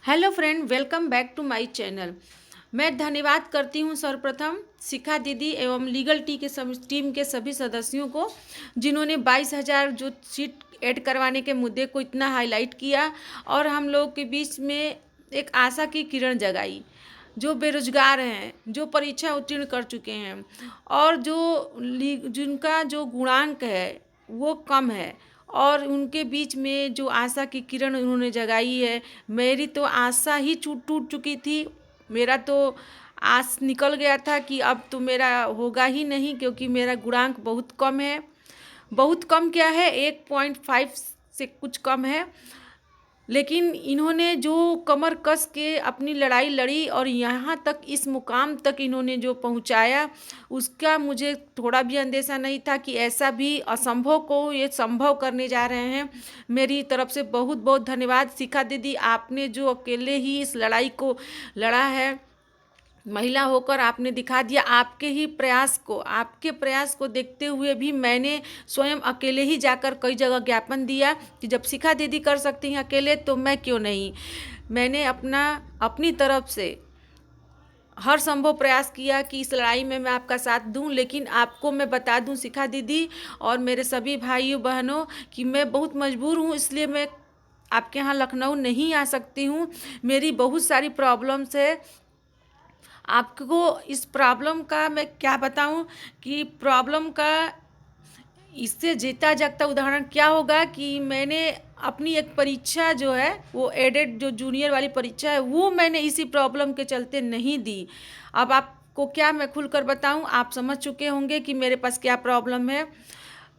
Hello friend, welcome back to my channel. मैं धन्यवाद करती हूँ सर्वप्रथम शिखा दीदी एवं लीगल टीम के सभी सदस्यों को, जिन्होंने 22,000 जो सीट ऐड करवाने के मुद्दे को इतना हाईलाइट किया और हम लोग के बीच में एक आशा की किरण जगाई। जो बेरोजगार हैं, जो परीक्षा उत्तीर्ण कर चुके हैं और जिनका जो गुणांक है वो कम है, और उनके बीच में जो आशा की किरण उन्होंने जगाई है। मेरी तो आशा ही टूट चुकी थी। मेरा तो आस निकल गया था कि अब तो मेरा होगा ही नहीं, क्योंकि मेरा गुणांक बहुत कम है। बहुत कम क्या है, 1.5 से कुछ कम है। लेकिन इन्होंने जो कमर कस के अपनी लड़ाई लड़ी और यहाँ तक इस मुकाम तक इन्होंने जो पहुँचाया, उसका मुझे थोड़ा भी अंदेशा नहीं था कि ऐसा भी असंभव को ये संभव करने जा रहे हैं। मेरी तरफ से बहुत बहुत धन्यवाद शिखा दीदी, आपने जो अकेले ही इस लड़ाई को लड़ा है, महिला होकर आपने दिखा दिया। आपके प्रयास को देखते हुए भी मैंने स्वयं अकेले ही जाकर कई जगह ज्ञापन दिया कि जब शिखा दीदी कर सकती हैं अकेले तो मैं क्यों नहीं। मैंने अपनी तरफ से हर संभव प्रयास किया कि इस लड़ाई में मैं आपका साथ दूं। लेकिन आपको मैं बता दूं शिखा दीदी और मेरे सभी भाइयों बहनों कि मैं बहुत मजबूर हूं, इसलिए मैं आपके यहाँ लखनऊ नहीं आ सकती हूँ। मेरी बहुत सारी प्रॉब्लम्स है। आपको इस प्रॉब्लम का मैं क्या बताऊं कि प्रॉब्लम का इससे जीता जागता उदाहरण क्या होगा कि मैंने अपनी एक परीक्षा जो है वो एडेड जो जूनियर वाली परीक्षा है वो मैंने इसी प्रॉब्लम के चलते नहीं दी। अब आपको क्या मैं खुलकर बताऊं, आप समझ चुके होंगे कि मेरे पास क्या प्रॉब्लम है।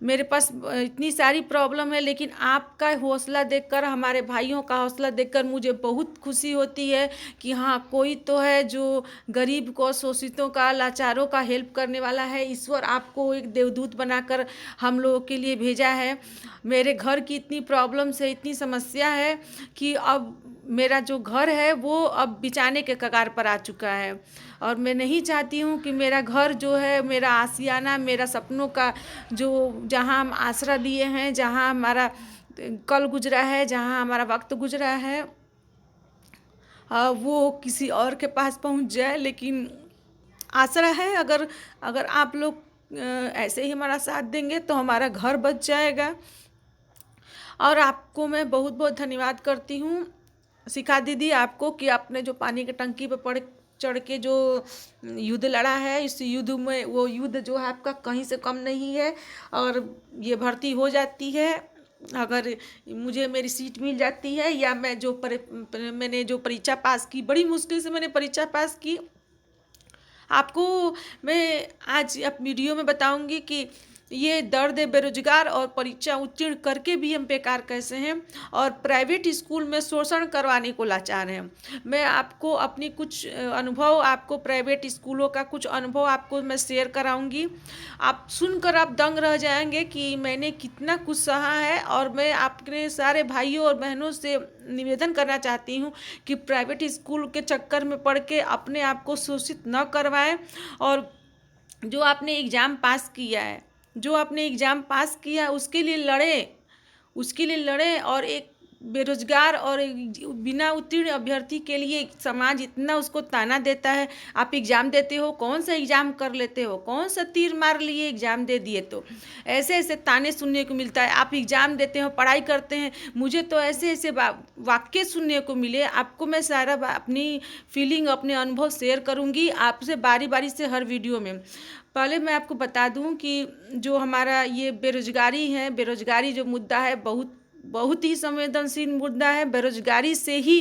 मेरे पास इतनी सारी प्रॉब्लम है, लेकिन आपका हौसला देखकर, हमारे भाइयों का हौसला देखकर मुझे बहुत खुशी होती है कि हाँ, कोई तो है जो गरीब को, शोषितों का, लाचारों का हेल्प करने वाला है। ईश्वर आपको एक देवदूत बनाकर हम लोगों के लिए भेजा है। मेरे घर की इतनी प्रॉब्लम्स है, इतनी समस्या है कि अब मेरा जो घर है वो अब बिचाने के कगार पर आ चुका है। और मैं नहीं चाहती हूँ कि मेरा घर जो है, मेरा आशियाना, मेरा सपनों का जो, जहाँ हम आसरा लिए हैं, जहाँ हमारा कल गुजरा है, जहाँ हमारा वक्त गुजरा है, वो किसी और के पास पहुँच जाए। लेकिन आसरा है, अगर अगर आप लोग ऐसे ही हमारा साथ देंगे तो हमारा घर बच जाएगा। और आपको मैं बहुत बहुत धन्यवाद करती हूँ शिखा दीदी, आपको कि आपने जो पानी की टंकी पर पड़ चढ़ के जो युद्ध लड़ा है, इस युद्ध में वो युद्ध जो है आपका कहीं से कम नहीं है। और ये भर्ती हो जाती है, अगर मुझे मेरी सीट मिल जाती है, या मैंने जो परीक्षा पास की, बड़ी मुश्किल से मैंने परीक्षा पास की। आपको मैं आज अब वीडियो में बताऊंगी कि ये दर्द है बेरोजगार और परीक्षा उत्तीर्ण करके भी हम बेकार कैसे हैं, और प्राइवेट स्कूल में शोषण करवाने को लाचार हैं। मैं आपको अपनी कुछ अनुभव, आपको प्राइवेट स्कूलों का कुछ अनुभव आपको मैं शेयर कराऊंगी। आप सुनकर आप दंग रह जाएंगे कि मैंने कितना कुछ सहा है। और मैं अपने सारे भाइयों और बहनों से निवेदन करना चाहती हूँ कि प्राइवेट स्कूल के चक्कर में पड़ के अपने आप को शोषित न करवाएं। और जो आपने एग्ज़ाम पास किया है, उसके लिए लड़ें। और एक बेरोजगार और एक बिना उत्तीर्ण अभ्यर्थी के लिए समाज इतना उसको ताना देता है। आप एग्ज़ाम देते हो, कौन सा एग्ज़ाम कर लेते हो, कौन सा तीर मार लिए एग्ज़ाम दे दिए, तो ऐसे ऐसे ताने सुनने को मिलता है। आप एग्ज़ाम देते हो, पढ़ाई करते हैं, मुझे तो ऐसे ऐसे वाक्य सुनने को मिले। आपको मैं सारा अपनी फीलिंग, अपने अनुभव शेयर करूँगी आपसे बारी बारी से हर वीडियो में। पहले मैं आपको बता दूं कि जो हमारा ये बेरोजगारी जो मुद्दा है, बहुत बहुत ही संवेदनशील मुद्दा है। बेरोजगारी से ही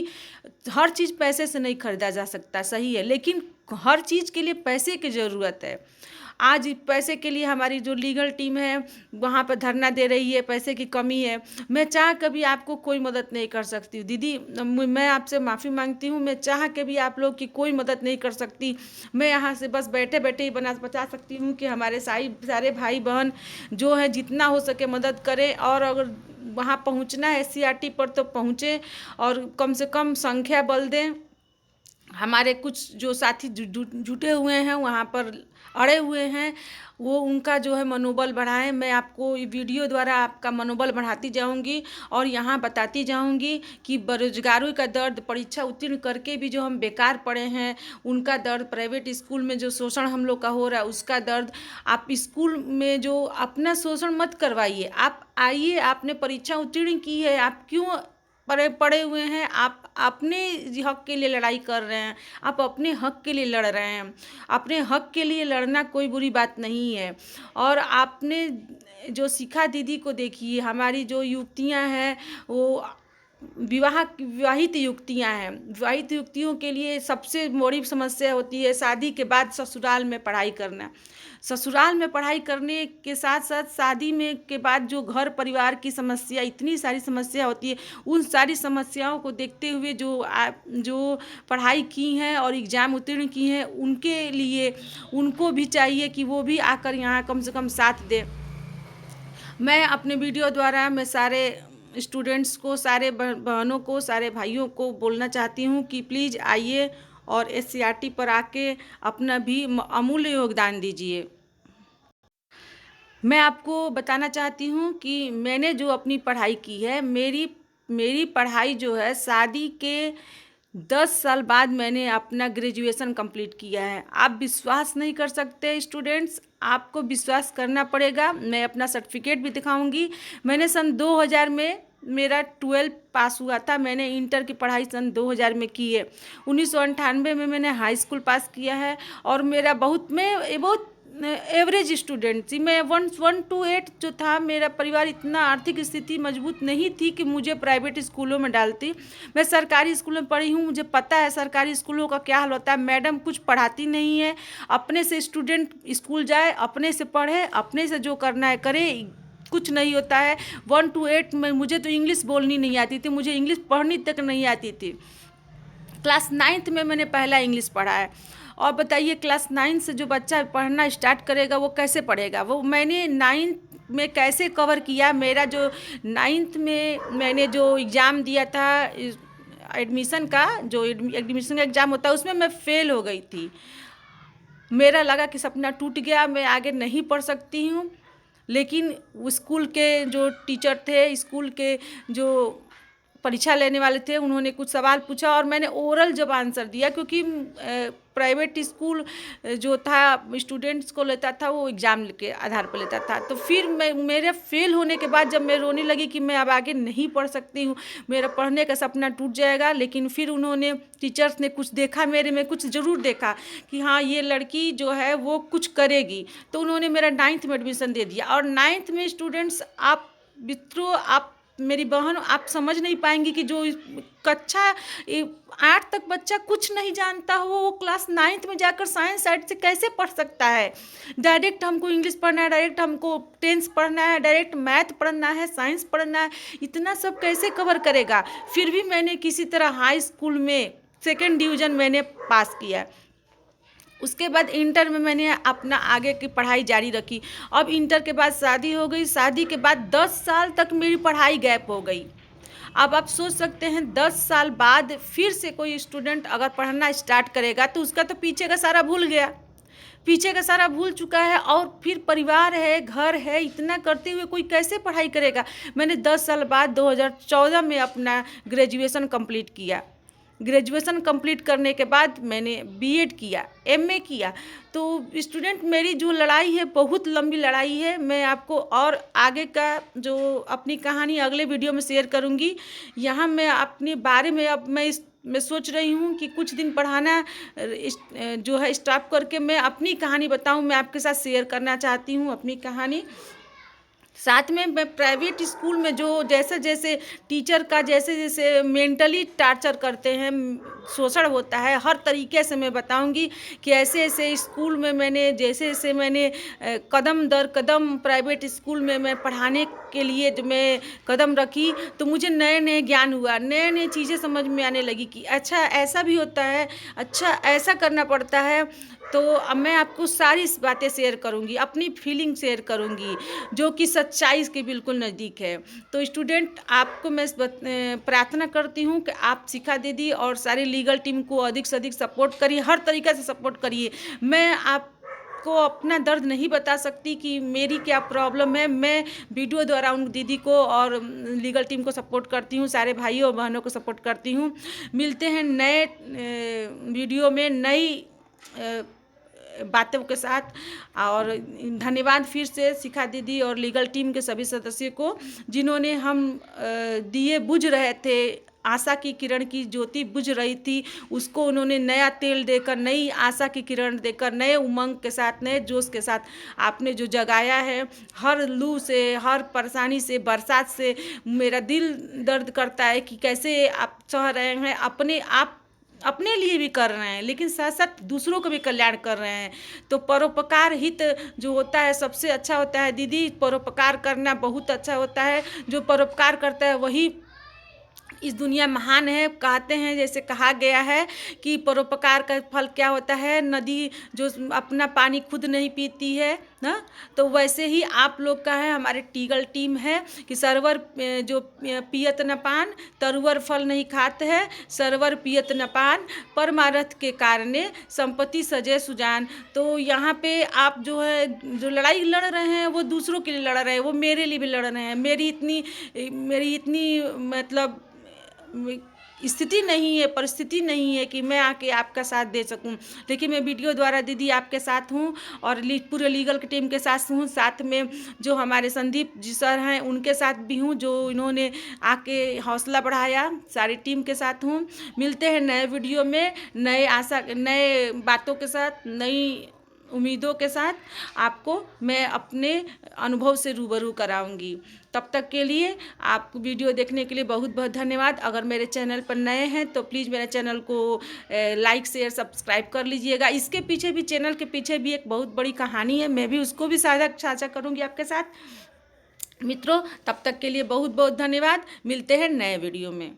हर चीज़ पैसे से नहीं खरीदा जा सकता, सही है, लेकिन हर चीज़ के लिए पैसे की ज़रूरत है। आज पैसे के लिए हमारी जो लीगल टीम है वहाँ पर धरना दे रही है, पैसे की कमी है। मैं चाह के भी आपको कोई मदद नहीं कर सकती हूँ दीदी, मैं आपसे माफ़ी मांगती हूँ। मैं चाह के भी आप लोग की कोई मदद नहीं कर सकती। मैं यहाँ से बस बैठे बैठे ही बता सकती हूँ कि हमारे सारे भाई बहन जो है जितना हो सके मदद करें। और अगर वहाँ पहुँचना है SCRT पर तो पहुँचें और कम से कम संख्या बल दें। हमारे कुछ जो साथी जुटे हुए हैं वहाँ पर अड़े हुए हैं, वो उनका जो है मनोबल बढ़ाएं। मैं आपको ये वीडियो द्वारा आपका मनोबल बढ़ाती जाऊंगी और यहाँ बताती जाऊंगी कि बेरोजगारों का दर्द, परीक्षा उत्तीर्ण करके भी जो हम बेकार पड़े हैं उनका दर्द, प्राइवेट स्कूल में जो शोषण हम लोग का हो रहा है उसका दर्द। आप स्कूल में जो अपना शोषण मत करवाइए, आप आइए, आपने परीक्षा उत्तीर्ण की है, आप क्यों पड़े हुए हैं? आप अपने हक के लिए लड़ाई कर रहे हैं, आप अपने हक के लिए लड़ रहे हैं। अपने हक के लिए लड़ना कोई बुरी बात नहीं है। और आपने जो शिखा दीदी को देखिए, हमारी जो युवतियां हैं वो विवाहित युवतियां हैं। विवाहित युवतियों के लिए सबसे बड़ी समस्या होती है शादी के बाद ससुराल में पढ़ाई करना। ससुराल में पढ़ाई करने के साथ साथ शादी में के बाद जो घर परिवार की समस्या, इतनी सारी समस्या होती है, उन सारी समस्याओं को देखते हुए जो पढ़ाई की हैं और एग्ज़ाम उत्तीर्ण की हैं, उनके लिए उनको भी चाहिए कि वो भी आकर यहाँ कम से कम साथ दें। मैं अपने वीडियो द्वारा मैं सारे स्टूडेंट्स को, सारे बहनों को, सारे भाइयों को बोलना चाहती हूँ कि प्लीज़ आइए और SCERT पर आके अपना भी अमूल्य योगदान दीजिए। मैं आपको बताना चाहती हूँ कि मैंने जो अपनी पढ़ाई की है, मेरी पढ़ाई जो है शादी के 10 साल बाद मैंने अपना ग्रेजुएशन कंप्लीट किया है। आप विश्वास नहीं कर सकते स्टूडेंट्स, आपको विश्वास करना पड़ेगा। मैं अपना सर्टिफिकेट भी दिखाऊंगी। मैंने सन 2000 में मेरा 12 पास हुआ था। मैंने इंटर की पढ़ाई सन 2000 में की है। 1998 में मैंने हाई स्कूल पास किया है और मेरा बहुत एवरेज स्टूडेंट थी मैं। 1 to 8 जो था, मेरा परिवार इतना आर्थिक स्थिति मजबूत नहीं थी कि मुझे प्राइवेट स्कूलों में डालती। मैं सरकारी स्कूलों में पढ़ी हूँ, मुझे पता है सरकारी स्कूलों का क्या हाल होता है। मैडम कुछ पढ़ाती नहीं है, अपने से स्टूडेंट स्कूल जाए, अपने से पढ़े, अपने से जो करना है करे, कुछ नहीं होता है। 1 to 8 में मुझे तो इंग्लिश बोलनी नहीं आती थी, मुझे इंग्लिश पढ़नी तक नहीं आती थी। क्लास 9th में मैंने पहला इंग्लिश पढ़ा है। और बताइए क्लास 9 से जो बच्चा पढ़ना स्टार्ट करेगा वो कैसे पढ़ेगा? वो मैंने 9th में कैसे कवर किया। मेरा जो 9th में मैंने जो एग्ज़ाम दिया था एडमिशन का, जो एडमिशन का एग्ज़ाम होता है, उसमें मैं फ़ेल हो गई थी। मेरा लगा कि सपना टूट गया, मैं आगे नहीं पढ़ सकती हूँ। लेकिन स्कूल के जो टीचर थे, स्कूल के जो परीक्षा लेने वाले थे, उन्होंने कुछ सवाल पूछा और मैंने ओरल जब आंसर दिया, क्योंकि प्राइवेट स्कूल जो था स्टूडेंट्स को लेता था, वो एग्ज़ाम के आधार पर लेता था। तो फिर मेरे फेल होने के बाद जब मैं रोने लगी कि मैं अब आगे नहीं पढ़ सकती हूँ, मेरा पढ़ने का सपना टूट जाएगा। लेकिन फिर उन्होंने, टीचर्स ने कुछ देखा मेरे में, कुछ ज़रूर देखा कि हाँ ये लड़की जो है वो कुछ करेगी। तो उन्होंने मेरा 9th में एडमिशन दे दिया। और 9th में स्टूडेंट्स, आप मित्रों, आप मेरी बहन, आप समझ नहीं पाएंगी कि जो कक्षा 8 तक बच्चा कुछ नहीं जानता हो, वो क्लास 9th में जाकर साइंस साइड से कैसे पढ़ सकता है। डायरेक्ट हमको इंग्लिश पढ़ना है, डायरेक्ट हमको टेंस पढ़ना है, डायरेक्ट मैथ पढ़ना है, साइंस पढ़ना है, इतना सब कैसे कवर करेगा। फिर भी मैंने किसी तरह हाई स्कूल में 2nd डिवीज़न मैंने पास किया। उसके बाद इंटर में मैंने अपना आगे की पढ़ाई जारी रखी। अब इंटर के बाद शादी हो गई। शादी के बाद 10 साल तक मेरी पढ़ाई गैप हो गई। अब आप सोच सकते हैं 10 साल बाद फिर से कोई स्टूडेंट अगर पढ़ना स्टार्ट करेगा तो उसका तो पीछे का सारा भूल गया, पीछे का सारा भूल चुका है। और फिर परिवार है, घर है, इतना करते हुए कोई कैसे पढ़ाई करेगा। मैंने 10 साल बाद 2014 में अपना ग्रेजुएशन कंप्लीट किया। ग्रेजुएशन कंप्लीट करने के बाद मैंने बीएड किया, एमए किया। तो स्टूडेंट, मेरी जो लड़ाई है बहुत लंबी लड़ाई है। मैं आपको और आगे का जो अपनी कहानी अगले वीडियो में शेयर करूंगी। यहाँ मैं अपने बारे में अब मैं सोच रही हूँ कि कुछ दिन पढ़ाना जो है स्टॉप करके मैं अपनी कहानी बताऊँ। मैं आपके साथ शेयर करना चाहती हूँ अपनी कहानी। साथ में मैं प्राइवेट स्कूल में जो जैसे जैसे टीचर का जैसे जैसे मेंटली टार्चर करते हैं, शोषण होता है, हर तरीके से मैं बताऊंगी कि ऐसे ऐसे स्कूल में मैंने जैसे जैसे मैंने कदम दर कदम प्राइवेट स्कूल में मैं पढ़ाने के लिए जो मैं कदम रखी, तो मुझे नए नए ज्ञान हुआ, नए नए चीज़ें समझ में आने लगी कि अच्छा ऐसा भी होता है, अच्छा ऐसा करना पड़ता है। तो अब मैं आपको सारी बातें शेयर करूँगी, अपनी फीलिंग शेयर करूँगी, जो कि सच्चाई के बिल्कुल नज़दीक है। तो स्टूडेंट, आपको मैं प्रार्थना करती हूँ कि आप शिखा दीदी और सारी लीगल टीम को अधिक से अधिक सपोर्ट करिए, हर तरीक़े से सपोर्ट करिए। मैं आपको अपना दर्द नहीं बता सकती कि मेरी क्या प्रॉब्लम है। मैं वीडियो द्वारा उन दीदी को और लीगल टीम को सपोर्ट करती हूँ, सारे भाइयों और बहनों को सपोर्ट करती हूँ। मिलते हैं नए वीडियो में नई बातों के साथ। और धन्यवाद फिर से शिखा दीदी और लीगल टीम के सभी सदस्यों को, जिन्होंने हम दिए बुझ रहे थे, आशा की किरण की ज्योति बुझ रही थी, उसको उन्होंने नया तेल देकर, नई आशा की किरण देकर, नए उमंग के साथ, नए जोश के साथ आपने जो जगाया है। हर लू से, हर परेशानी से, बरसात से मेरा दिल दर्द करता है कि कैसे आप सह रहे हैं, अपने लिए भी कर रहे हैं, लेकिन साथ साथ दूसरों को भी कल्याण कर रहे हैं। तो परोपकार हित जो होता है सबसे अच्छा होता है दीदी। परोपकार करना बहुत अच्छा होता है। जो परोपकार करता है वही इस दुनिया महान है। कहते हैं, जैसे कहा गया है कि परोपकार का फल क्या होता है, नदी जो अपना पानी खुद नहीं पीती है ना, तो वैसे ही आप लोग का है, हमारे टीगल टीम है कि सरवर जो पियत न पान, तरुवर फल नहीं खाते है, सरवर पियत न पान, परमारथ के कारणे संपत्ति सजे सुजान। तो यहाँ पे आप जो है, जो लड़ाई लड़ रहे हैं वो दूसरों के लिए लड़ रहे हैं, वो मेरे लिए भी लड़ रहे हैं। मेरी इतनी मतलब स्थिति नहीं है, परिस्थिति नहीं है कि मैं आके आपका साथ दे सकूं, लेकिन मैं वीडियो द्वारा दीदी आपके साथ हूं और पूरे लीगल की टीम के साथ हूं। साथ में जो हमारे संदीप जी सर हैं उनके साथ भी हूं, जो इन्होंने आके हौसला बढ़ाया। सारी टीम के साथ हूं। मिलते हैं नए वीडियो में, नए आशा, नए बातों के साथ, नई उम्मीदों के साथ आपको मैं अपने अनुभव से रूबरू कराऊंगी। तब तक के लिए आप वीडियो देखने के लिए बहुत बहुत धन्यवाद। अगर मेरे चैनल पर नए हैं तो प्लीज़ मेरे चैनल को लाइक शेयर सब्सक्राइब कर लीजिएगा। इसके पीछे भी, चैनल के पीछे भी एक बहुत बड़ी कहानी है, मैं भी उसको भी साझा करूँगी आपके साथ। मित्रों, तब तक के लिए बहुत बहुत धन्यवाद। मिलते हैं नए वीडियो में।